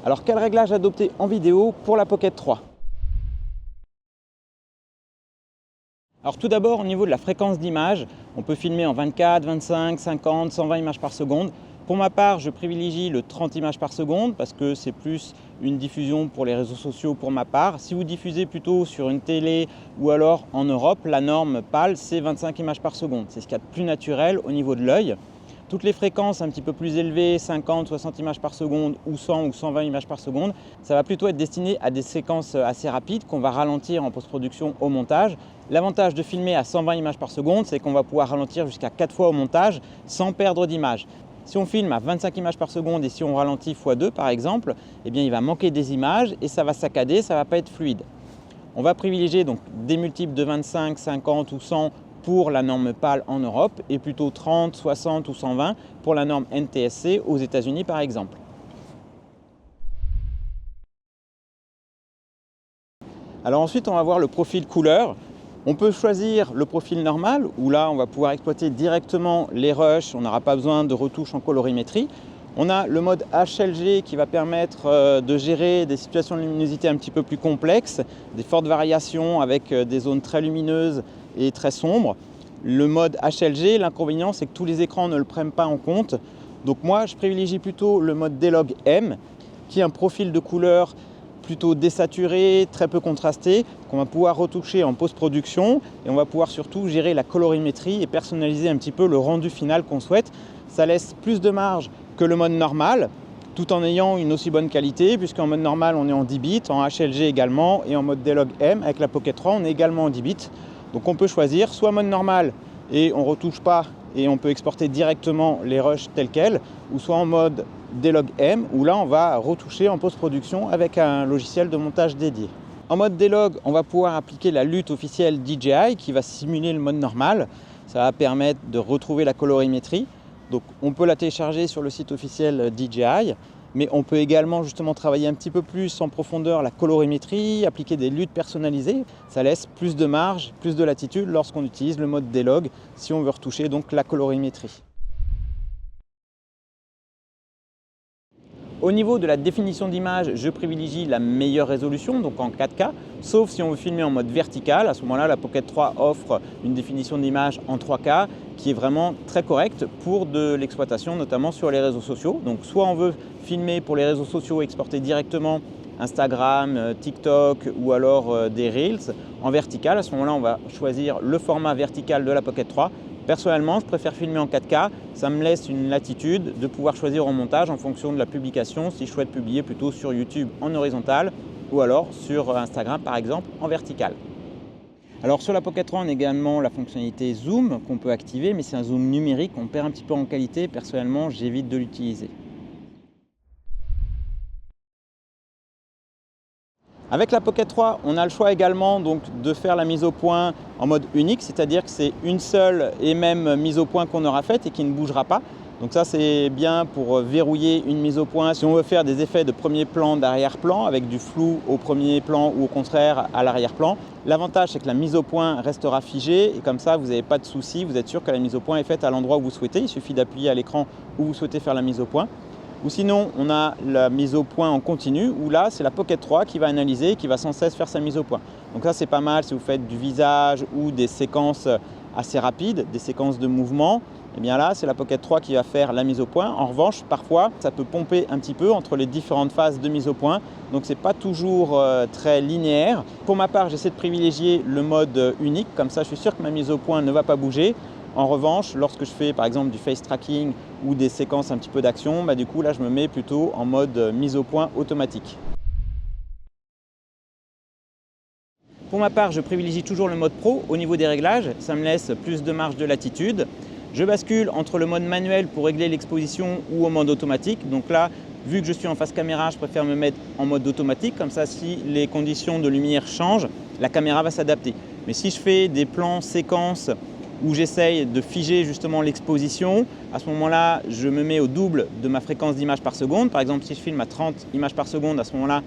Alors quel réglage adopter en vidéo pour la Pocket 3? Alors tout d'abord, au niveau de la fréquence d'image, on peut filmer en 24, 25, 50, 120 images par seconde. Pour ma part, je privilégie le 30 images par seconde parce que c'est plus une diffusion pour les réseaux sociaux pour ma part. Si vous diffusez plutôt sur une télé ou alors en Europe, la norme PAL, c'est 25 images par seconde. C'est ce qu'il y a de plus naturel au niveau de l'œil. Toutes les fréquences un petit peu plus élevées, 50, 60 images par seconde ou 100 ou 120 images par seconde, ça va plutôt être destiné à des séquences assez rapides qu'on va ralentir en post-production au montage. L'avantage de filmer à 120 images par seconde, c'est qu'on va pouvoir ralentir jusqu'à 4 fois au montage sans perdre d'image. Si on filme à 25 images par seconde et si on ralentit x2 par exemple, eh bien, il va manquer des images et ça va saccader, ça ne va pas être fluide. On va privilégier donc des multiples de 25, 50 ou 100 pour la norme PAL en Europe et plutôt 30, 60 ou 120 pour la norme NTSC aux États-Unis par exemple. Alors ensuite, on va voir le profil couleur. On peut choisir le profil normal où là, on va pouvoir exploiter directement les rushs, on n'aura pas besoin de retouches en colorimétrie. On a le mode HLG qui va permettre de gérer des situations de luminosité un petit peu plus complexes, des fortes variations avec des zones très lumineuses et très sombres. Le mode HLG, l'inconvénient, c'est que tous les écrans ne le prennent pas en compte. Donc moi, je privilégie plutôt le mode D-Log M, qui est un profil de couleur plutôt désaturé, très peu contrasté, qu'on va pouvoir retoucher en post-production et on va pouvoir surtout gérer la colorimétrie et personnaliser un petit peu le rendu final qu'on souhaite. Ça laisse plus de marge que le mode normal, tout en ayant une aussi bonne qualité, puisqu'en mode normal, on est en 10 bits, en HLG également, et en mode D-Log M, avec la Pocket 3, on est également en 10 bits. Donc on peut choisir soit mode normal et on ne retouche pas et on peut exporter directement les rushs tels quels, ou soit en mode D-Log M, où là on va retoucher en post-production avec un logiciel de montage dédié. En mode D-Log, on va pouvoir appliquer la lutte officielle DJI qui va simuler le mode normal. Ça va permettre de retrouver la colorimétrie. Donc on peut la télécharger sur le site officiel DJI, mais on peut également justement travailler un petit peu plus en profondeur la colorimétrie, appliquer des luttes personnalisées. Ça laisse plus de marge, plus de latitude lorsqu'on utilise le mode D-Log si on veut retoucher donc la colorimétrie. Au niveau de la définition d'image, je privilégie la meilleure résolution, donc en 4K, sauf si on veut filmer en mode vertical. À ce moment-là, la Pocket 3 offre une définition d'image en 3K qui est vraiment très correcte pour de l'exploitation, notamment sur les réseaux sociaux. Donc soit on veut filmer pour les réseaux sociaux, exporter directement Instagram, TikTok ou alors des Reels en vertical. À ce moment-là, on va choisir le format vertical de la Pocket 3. Personnellement, je préfère filmer en 4K, ça me laisse une latitude de pouvoir choisir en montage en fonction de la publication, si je souhaite publier plutôt sur YouTube en horizontal ou alors sur Instagram par exemple en vertical. Alors sur la Pocket 3, on a également la fonctionnalité zoom qu'on peut activer, mais c'est un zoom numérique, on perd un petit peu en qualité, personnellement j'évite de l'utiliser. Avec la Pocket 3, on a le choix également donc, de faire la mise au point en mode unique, c'est-à-dire que c'est une seule et même mise au point qu'on aura faite et qui ne bougera pas. Donc ça, c'est bien pour verrouiller une mise au point. Si on veut faire des effets de premier plan, d'arrière-plan, avec du flou au premier plan ou au contraire à l'arrière-plan, l'avantage, c'est que la mise au point restera figée et comme ça, vous n'avez pas de souci, vous êtes sûr que la mise au point est faite à l'endroit où vous souhaitez. Il suffit d'appuyer à l'écran où vous souhaitez faire la mise au point. Ou sinon, on a la mise au point en continu, où là, c'est la Pocket 3 qui va analyser et qui va sans cesse faire sa mise au point. Donc ça, c'est pas mal si vous faites du visage ou des séquences assez rapides, des séquences de mouvement. Et bien là, c'est la Pocket 3 qui va faire la mise au point. En revanche, parfois, ça peut pomper un petit peu entre les différentes phases de mise au point. Donc, ce n'est pas toujours très linéaire. Pour ma part, j'essaie de privilégier le mode unique. Comme ça, je suis sûr que ma mise au point ne va pas bouger. En revanche, lorsque je fais par exemple du face tracking ou des séquences un petit peu d'action, du coup là je me mets plutôt en mode mise au point automatique. Pour ma part, je privilégie toujours le mode pro au niveau des réglages, ça me laisse plus de marge de latitude. Je bascule entre le mode manuel pour régler l'exposition ou au mode automatique. Donc là, vu que je suis en face caméra, je préfère me mettre en mode automatique. Comme ça, si les conditions de lumière changent, la caméra va s'adapter. Mais si je fais des plans séquences où j'essaye de figer justement l'exposition, à ce moment-là, je me mets au double de ma fréquence d'image par seconde. Par exemple, si je filme à 30 images par seconde, à ce moment-là,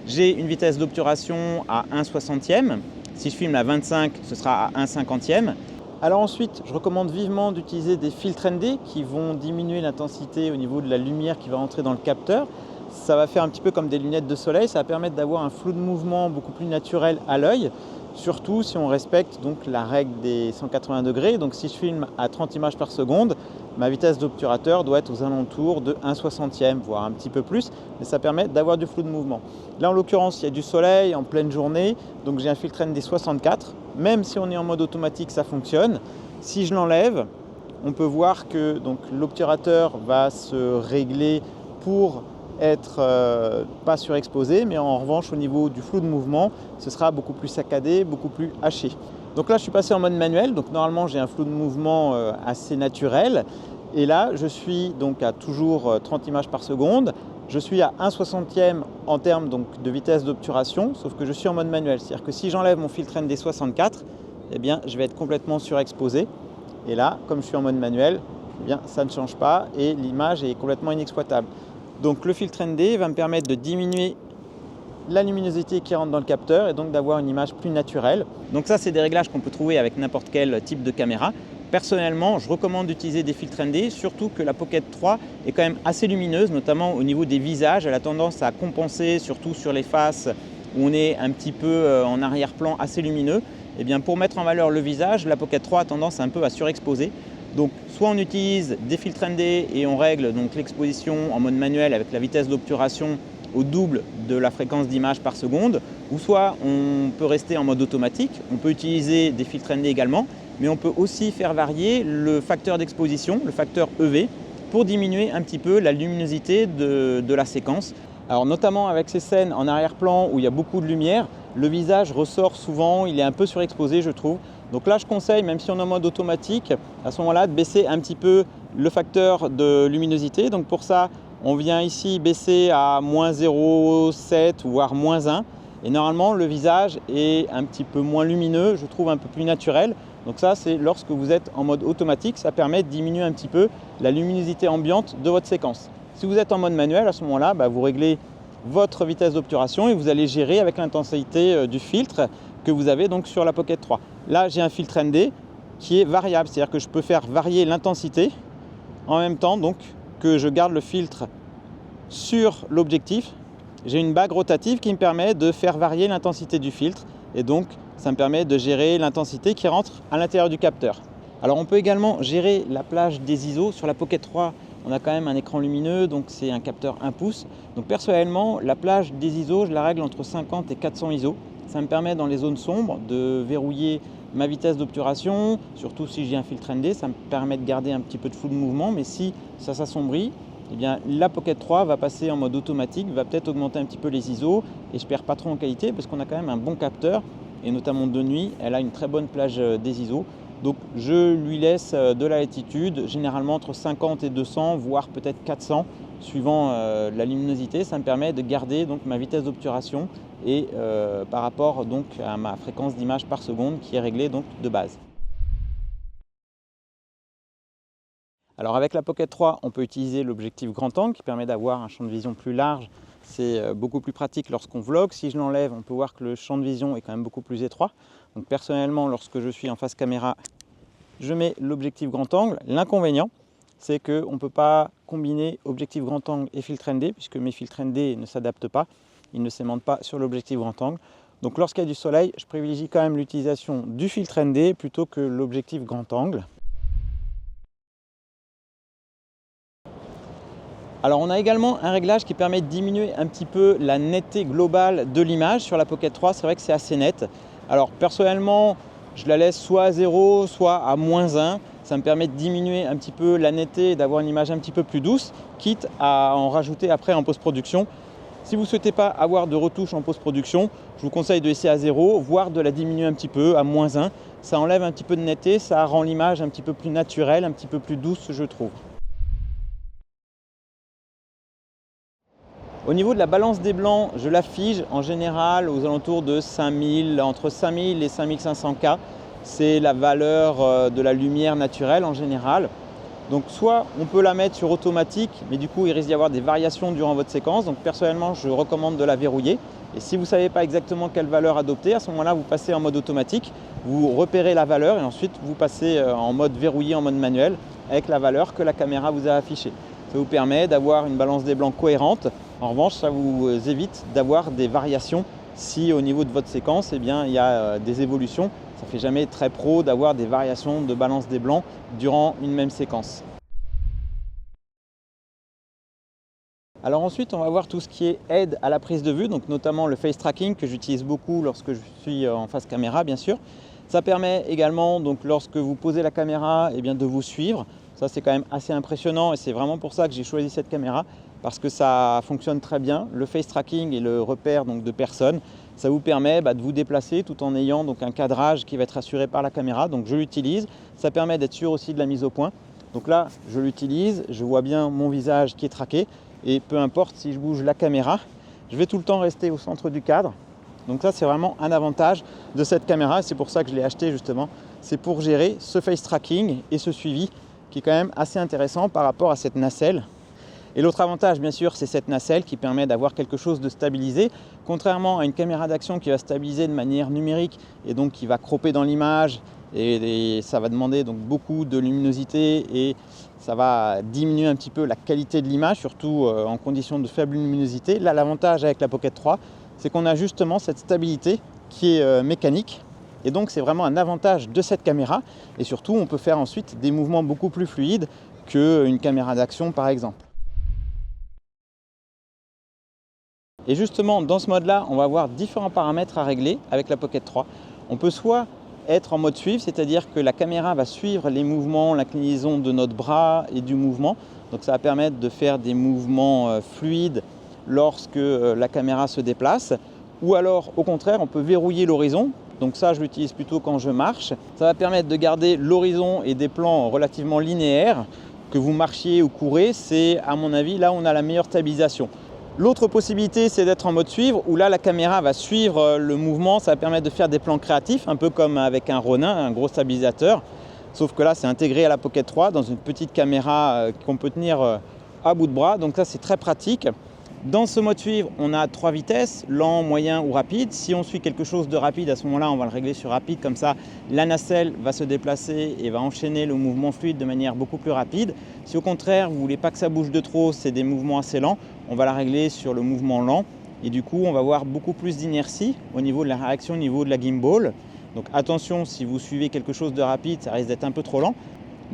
j'ai une vitesse d'obturation à 1/60e. Si je filme à 25, ce sera à 1/50e. Alors ensuite, je recommande vivement d'utiliser des filtres ND qui vont diminuer l'intensité au niveau de la lumière qui va entrer dans le capteur. ça va faire un petit peu comme des lunettes de soleil, ça va permettre d'avoir un flou de mouvement beaucoup plus naturel à l'œil, surtout si on respecte donc la règle des 180 degrés. Donc si je filme à 30 images par seconde, ma vitesse d'obturateur doit être aux alentours de 1/60e, voire un petit peu plus, mais ça permet d'avoir du flou de mouvement. Là en l'occurrence, il y a du soleil en pleine journée, donc j'ai un filtre ND 64, même si on est en mode automatique, ça fonctionne. Si je l'enlève, on peut voir que l'obturateur va se régler pour être pas surexposé, mais en revanche au niveau du flou de mouvement, ce sera beaucoup plus saccadé, beaucoup plus haché. Donc là je suis passé en mode manuel, donc normalement j'ai un flou de mouvement assez naturel, et là je suis donc à toujours 30 images par seconde, je suis à 1/60e en termes donc de vitesse d'obturation, sauf que je suis en mode manuel, c'est-à-dire que si j'enlève mon filtre ND 64, eh bien je vais être complètement surexposé, et là comme je suis en mode manuel, eh bien ça ne change pas et l'image est complètement inexploitable. Donc le filtre ND va me permettre de diminuer la luminosité qui rentre dans le capteur et donc d'avoir une image plus naturelle. Donc ça, c'est des réglages qu'on peut trouver avec n'importe quel type de caméra. Personnellement, je recommande d'utiliser des filtres ND, surtout que la Pocket 3 est quand même assez lumineuse, notamment au niveau des visages. Elle a tendance à compenser, surtout sur les faces où on est un petit peu en arrière-plan assez lumineux. Et bien pour mettre en valeur le visage, la Pocket 3 a tendance un peu à surexposer. Donc soit on utilise des filtres ND et on règle donc l'exposition en mode manuel avec la vitesse d'obturation au double de la fréquence d'image par seconde, ou soit on peut rester en mode automatique, on peut utiliser des filtres ND également, mais on peut aussi faire varier le facteur d'exposition, le facteur EV, pour diminuer un petit peu la luminosité de la séquence. Alors notamment avec ces scènes en arrière-plan où il y a beaucoup de lumière, le visage ressort souvent, il est un peu surexposé je trouve. Donc là je conseille, même si on est en mode automatique, à ce moment-là de baisser un petit peu le facteur de luminosité. Donc pour ça, on vient ici baisser à moins 0,7 voire moins 1. Et normalement le visage est un petit peu moins lumineux, je trouve un peu plus naturel. Donc ça c'est lorsque vous êtes en mode automatique, ça permet de diminuer un petit peu la luminosité ambiante de votre séquence. Si vous êtes en mode manuel, à ce moment-là, vous réglez votre vitesse d'obturation et vous allez gérer avec l'intensité du filtre que vous avez donc sur la Pocket 3. Là, j'ai un filtre ND qui est variable, c'est-à-dire que je peux faire varier l'intensité en même temps donc que je garde le filtre sur l'objectif. J'ai une bague rotative qui me permet de faire varier l'intensité du filtre et donc ça me permet de gérer l'intensité qui rentre à l'intérieur du capteur. Alors on peut également gérer la plage des ISO. Sur la Pocket 3, on a quand même un écran lumineux, donc c'est un capteur 1 pouce. Donc personnellement, la plage des ISO, je la règle entre 50 et 400 ISO. Ça me permet dans les zones sombres de verrouiller ma vitesse d'obturation, surtout si j'ai un filtre ND, ça me permet de garder un petit peu de flou de mouvement, mais si ça s'assombrit, eh bien, la Pocket 3 va passer en mode automatique, va peut-être augmenter un petit peu les ISO et je ne perds pas trop en qualité parce qu'on a quand même un bon capteur et notamment de nuit, elle a une très bonne plage des ISO. Donc je lui laisse de la latitude, généralement entre 50 et 200, voire peut-être 400, suivant la luminosité. Ça me permet de garder donc ma vitesse d'obturation et par rapport donc à ma fréquence d'image par seconde qui est réglée donc de base. Alors avec la Pocket 3, on peut utiliser l'objectif grand angle qui permet d'avoir un champ de vision plus large. C'est beaucoup plus pratique lorsqu'on vlog. Si je l'enlève, on peut voir que le champ de vision est quand même beaucoup plus étroit. Donc personnellement, lorsque je suis en face caméra, je mets l'objectif grand angle. L'inconvénient, c'est qu'on ne peut pas combiner objectif grand angle et filtre ND puisque mes filtres ND ne s'adaptent pas, ils ne s'aimantent pas sur l'objectif grand angle. Donc lorsqu'il y a du soleil, je privilégie quand même l'utilisation du filtre ND plutôt que l'objectif grand angle. Alors on a également un réglage qui permet de diminuer un petit peu la netteté globale de l'image. Sur la Pocket 3, c'est vrai que c'est assez net. Alors personnellement, je la laisse soit à 0, soit à moins 1. Ça me permet de diminuer un petit peu la netteté et d'avoir une image un petit peu plus douce, quitte à en rajouter après en post-production. Si vous ne souhaitez pas avoir de retouche en post-production, je vous conseille de laisser à 0, voire de la diminuer un petit peu à moins 1. Ça enlève un petit peu de netteté, ça rend l'image un petit peu plus naturelle, un petit peu plus douce, je trouve. Au niveau de la balance des blancs, je la fige en général aux alentours de 5000, entre 5000 et 5500 K. C'est la valeur de la lumière naturelle en général. Donc soit on peut la mettre sur automatique, mais du coup il risque d'y avoir des variations durant votre séquence. Donc personnellement, je recommande de la verrouiller. Et si vous ne savez pas exactement quelle valeur adopter, à ce moment-là, vous passez en mode automatique, vous repérez la valeur et ensuite vous passez en mode verrouillé, en mode manuel, avec la valeur que la caméra vous a affichée. Ça vous permet d'avoir une balance des blancs cohérente En revanche, ça vous évite d'avoir des variations si au niveau de votre séquence, il y a des évolutions. Ça ne fait jamais très pro d'avoir des variations de balance des blancs durant une même séquence. Alors ensuite, on va voir tout ce qui est aide à la prise de vue, donc notamment le face tracking que j'utilise beaucoup lorsque je suis en face caméra, bien sûr. Ça permet également, donc, lorsque vous posez la caméra, de vous suivre. Ça, c'est quand même assez impressionnant et c'est vraiment pour ça que j'ai choisi cette caméra parce que ça fonctionne très bien. Le face tracking et le repère donc, de personnes, ça vous permet de vous déplacer tout en ayant donc, un cadrage qui va être assuré par la caméra. Donc je l'utilise. Ça permet d'être sûr aussi de la mise au point. Donc là, je l'utilise, je vois bien mon visage qui est traqué. Et peu importe si je bouge la caméra, je vais tout le temps rester au centre du cadre. Donc ça, c'est vraiment un avantage de cette caméra. C'est pour ça que je l'ai acheté justement. C'est pour gérer ce face tracking et ce suivi qui est quand même assez intéressant par rapport à cette nacelle. Et l'autre avantage, bien sûr, c'est cette nacelle qui permet d'avoir quelque chose de stabilisé. Contrairement à une caméra d'action qui va stabiliser de manière numérique et donc qui va cropper dans l'image et ça va demander donc beaucoup de luminosité et ça va diminuer un petit peu la qualité de l'image, surtout en conditions de faible luminosité. Là, l'avantage avec la Pocket 3, c'est qu'on a justement cette stabilité qui est mécanique. Et donc, c'est vraiment un avantage de cette caméra. Et surtout, on peut faire ensuite des mouvements beaucoup plus fluides qu'une caméra d'action, par exemple. Et justement, dans ce mode-là, on va avoir différents paramètres à régler avec la Pocket 3. On peut soit être en mode suivre, c'est-à-dire que la caméra va suivre les mouvements, l'inclinaison de notre bras et du mouvement. Donc ça va permettre de faire des mouvements fluides lorsque la caméra se déplace. Ou alors, au contraire, on peut verrouiller l'horizon. Donc ça, je l'utilise plutôt quand je marche. Ça va permettre de garder l'horizon et des plans relativement linéaires. Que vous marchiez ou courez, c'est à mon avis là où on a la meilleure stabilisation. L'autre possibilité, c'est d'être en mode suivre, où là, la caméra va suivre le mouvement. Ça va permettre de faire des plans créatifs, un peu comme avec un Ronin, un gros stabilisateur. Sauf que là, c'est intégré à la Pocket 3 dans une petite caméra qu'on peut tenir à bout de bras. Donc ça, c'est très pratique. Dans ce mode suivre, on a 3 vitesses, lent, moyen ou rapide. Si on suit quelque chose de rapide, à ce moment-là, on va le régler sur rapide. Comme ça, la nacelle va se déplacer et va enchaîner le mouvement fluide de manière beaucoup plus rapide. Si au contraire, vous ne voulez pas que ça bouge de trop, c'est des mouvements assez lents, on va la régler sur le mouvement lent. Et du coup, on va avoir beaucoup plus d'inertie au niveau de la réaction, au niveau de la gimbal. Donc attention, si vous suivez quelque chose de rapide, ça risque d'être un peu trop lent.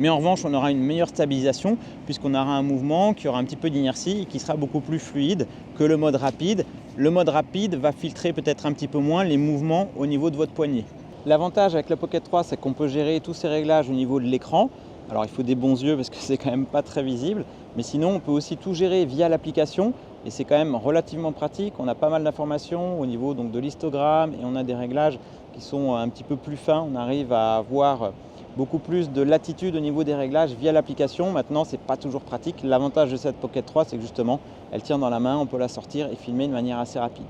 Mais en revanche, on aura une meilleure stabilisation puisqu'on aura un mouvement qui aura un petit peu d'inertie et qui sera beaucoup plus fluide que le mode rapide. Le mode rapide va filtrer peut-être un petit peu moins les mouvements au niveau de votre poignet. L'avantage avec la Pocket 3, c'est qu'on peut gérer tous ces réglages au niveau de l'écran. Alors il faut des bons yeux parce que c'est quand même pas très visible. Mais sinon, on peut aussi tout gérer via l'application. Et c'est quand même relativement pratique. On a pas mal d'informations au niveau donc, de l'histogramme et on a des réglages qui sont un petit peu plus fins. On arrive à avoir beaucoup plus de latitude au niveau des réglages via l'application. Maintenant, ce n'est pas toujours pratique. L'avantage de cette Pocket 3, c'est que justement, elle tient dans la main, on peut la sortir et filmer de manière assez rapide.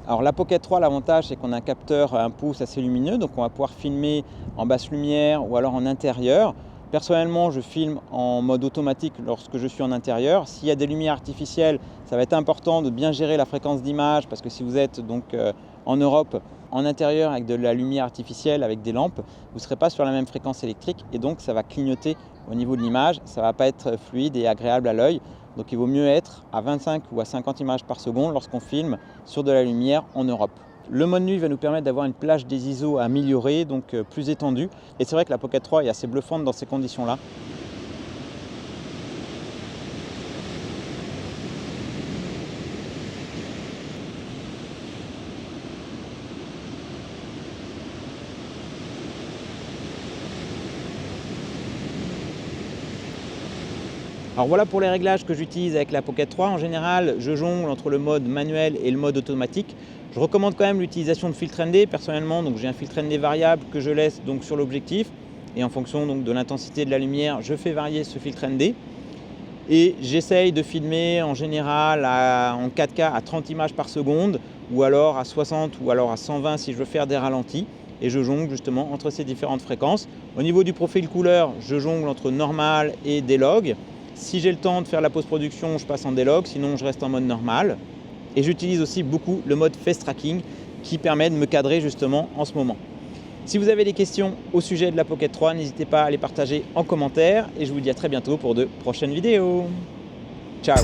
Alors la Pocket 3, l'avantage, c'est qu'on a un capteur à 1 pouce assez lumineux, donc on va pouvoir filmer en basse lumière ou alors en intérieur. Personnellement, je filme en mode automatique lorsque je suis en intérieur. S'il y a des lumières artificielles, ça va être important de bien gérer la fréquence d'image parce que si vous êtes donc en Europe, en intérieur avec de la lumière artificielle, avec des lampes, vous ne serez pas sur la même fréquence électrique et donc ça va clignoter au niveau de l'image. Ça ne va pas être fluide et agréable à l'œil. Donc il vaut mieux être à 25 ou à 50 images par seconde lorsqu'on filme sur de la lumière en Europe. Le mode nuit va nous permettre d'avoir une plage des ISO améliorée, donc plus étendue. Et c'est vrai que la Pocket 3 est assez bluffante dans ces conditions-là. Alors voilà pour les réglages que j'utilise avec la Pocket 3. En général, je jongle entre le mode manuel et le mode automatique. Je recommande quand même l'utilisation de filtre ND personnellement. Donc j'ai un filtre ND variable que je laisse donc sur l'objectif et en fonction donc de l'intensité de la lumière, je fais varier ce filtre ND. Et j'essaye de filmer en général en 4K à 30 images par seconde ou alors à 60 ou alors à 120 si je veux faire des ralentis. Et je jongle justement entre ces différentes fréquences. Au niveau du profil couleur, je jongle entre normal et D-Log. Si j'ai le temps de faire la post-production, je passe en D-Log, sinon je reste en mode normal. Et j'utilise aussi beaucoup le mode face tracking qui permet de me cadrer justement en ce moment. Si vous avez des questions au sujet de la Pocket 3, n'hésitez pas à les partager en commentaire et je vous dis à très bientôt pour de prochaines vidéos. Ciao!